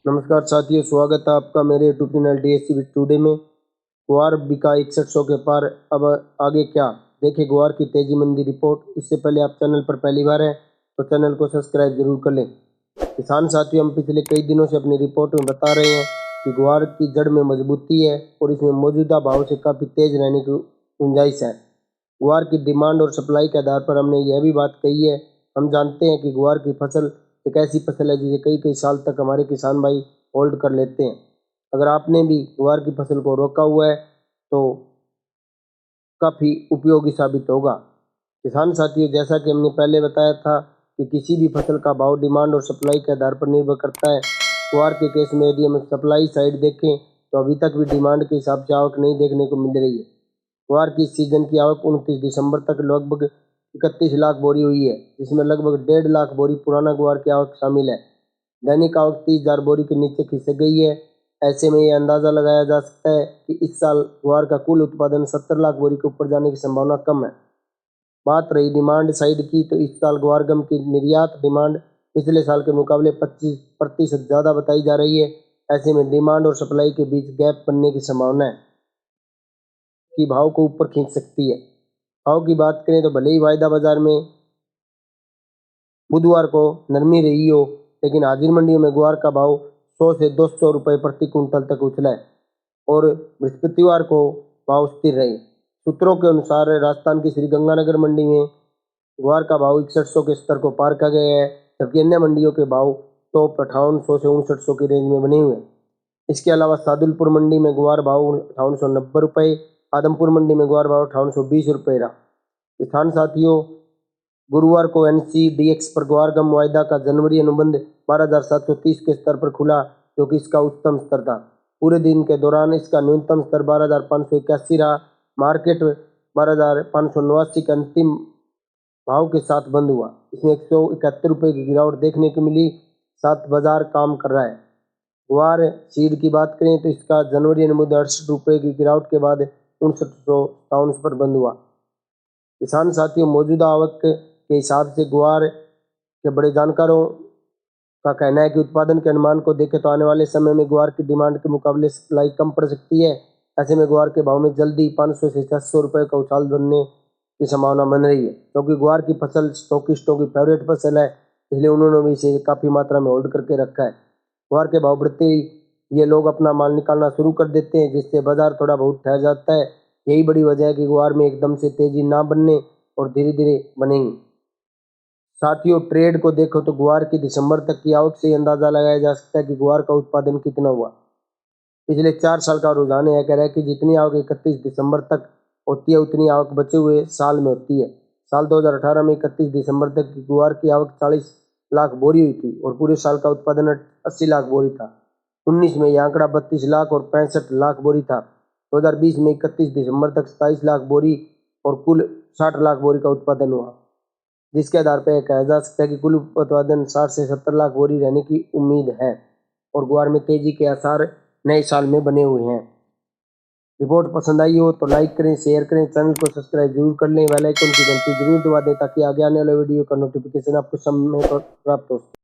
नमस्कार साथियों, स्वागत है आपका मेरे YouTube channel DSC with today में। ग्वार बिका 6100 के पार, अब आगे क्या? देखिए ग्वार की तेजी मंदी रिपोर्ट। इससे पहले आप चैनल पर पहली बार हैं तो चैनल को सब्सक्राइब जरूर कर लें। किसान साथियों, हम पिछले कई दिनों से अपनी रिपोर्ट में बता रहे हैं कि ग्वार की जड़ में मजबूती है और इसमें मौजूदा भाव से काफ़ी तेज रहने की गुंजाइश है। ग्वार की डिमांड और सप्लाई के आधार पर हमने यह भी बात कही है, हम जानते हैं कि ग्वार की फसल एक ऐसी फसल है जिसे कई कई साल तक हमारे किसान भाई होल्ड कर लेते हैं। अगर आपने भी ग्वार की फसल को रोका हुआ है तो काफ़ी उपयोगी साबित होगा। किसान साथियों, जैसा कि हमने पहले बताया था कि किसी भी फसल का भाव डिमांड और सप्लाई के आधार पर निर्भर करता है। ग्वार के केस में यदि हम सप्लाई साइड देखें तो अभी तक भी डिमांड के हिसाब से आवक नहीं देखने को मिल रही है। ग्वार की सीजन की आवक 29 दिसंबर तक लगभग 31 लाख बोरी हुई है, जिसमें लगभग 1.5 लाख बोरी पुराना ग्वार की आवक शामिल है। दैनिक आवक 30,000 बोरी के नीचे खिसक गई है। ऐसे में यह अंदाज़ा लगाया जा सकता है कि इस साल ग्वार का कुल उत्पादन 70 लाख बोरी के ऊपर जाने की संभावना कम है। बात रही डिमांड साइड की, तो इस साल ग्वार गम की निर्यात डिमांड पिछले साल के मुकाबले 25% ज़्यादा बताई जा रही है। ऐसे में डिमांड और सप्लाई के बीच गैप बनने की संभावना है कि भाव को ऊपर खींच सकती है। भाव की बात करें तो भले ही वायदा बाजार में बुधवार को नरमी रही हो, लेकिन हाजिर मंडियों में ग्वार का भाव 100 से 200 रुपये प्रति कुंटल तक उछला है और बृहस्पतिवार को भाव स्थिर रहे। सूत्रों के अनुसार राजस्थान की श्री गंगानगर मंडी में ग्वार का भाव 6100 के स्तर को पार कर गया है, जबकि अन्य मंडियों के भाव टॉप 5800 से 5900 की रेंज में बने हुए हैं। इसके अलावा सादुलपुर मंडी में ग्वार भाव 5890 रुपये, आदमपुर मंडी में ग्वार भाव 5820 रुपये रहा। किसान साथियों, गुरुवार को एनसीडीएक्स पर ग्वार गम वायदा का जनवरी अनुबंध 12,730 के स्तर पर खुला, जो कि इसका उच्चतम स्तर था। पूरे दिन के दौरान इसका न्यूनतम स्तर 12,581 रहा। मार्केट 12,589 के अंतिम भाव के साथ बंद हुआ। इसमें 171 रुपये की गिरावट देखने को मिली। साथ बाजार काम कर रहा है। ग्वार सीड की बात करें तो इसका जनवरी अनुबंध 68 रुपये की गिरावट के बाद 5957 पर बंद हुआ। किसान साथियों, मौजूदा आवक के हिसाब से ग्वार के बड़े जानकारों का कहना है कि उत्पादन के अनुमान को देखें तो आने वाले समय में ग्वार की डिमांड के मुकाबले सप्लाई कम पड़ सकती है। ऐसे में ग्वार के भाव में जल्दी 500 से 600 रुपये का उछाल बनने की संभावना बन रही है, क्योंकि ग्वार की फसल स्टॉकिस्टों की फेवरेट फसल है, इसलिए उन्होंने भी इसे काफ़ी मात्रा में होल्ड करके रखा है। ग्वार के भाव बढ़ते ही ये लोग अपना माल निकालना शुरू कर देते हैं, जिससे बाजार थोड़ा बहुत ठहर जाता है। यही बड़ी वजह है कि ग्वार में एकदम से तेजी ना बनने और धीरे धीरे बनेंगी। साथियों, ट्रेड को देखो तो ग्वार की दिसंबर तक की आवक से ही अंदाजा लगाया जा सकता है कि ग्वार का उत्पादन कितना हुआ। पिछले 4 साल का रुझान यह कह रहा है कि जितनी आवक 31 दिसंबर तक होती है उतनी आवक बचे हुए साल में होती है। साल 2018 में 31 दिसंबर तक की ग्वार की आवक 40 लाख बोरी हुई थी और पूरे साल का उत्पादन 80 लाख बोरी था। 19 में यह आंकड़ा 32 लाख और 65 लाख बोरी था। 2020 में 31 दिसंबर तक 27 लाख बोरी और कुल 60 लाख बोरी का उत्पादन हुआ, जिसके आधार पर कहा जा सकता है कि कुल उत्पादन 60 से 70 लाख बोरी रहने की उम्मीद है और ग्वार में तेजी के आसार नए साल में बने हुए हैं। रिपोर्ट पसंद आई हो तो लाइक करें, शेयर करें, चैनल को सब्सक्राइब जरूर कर लें, बेल आइकन की घंटी जरूर दबा दें ताकि आगे आने वाले वीडियो का नोटिफिकेशन आपको समय पर प्राप्त हो।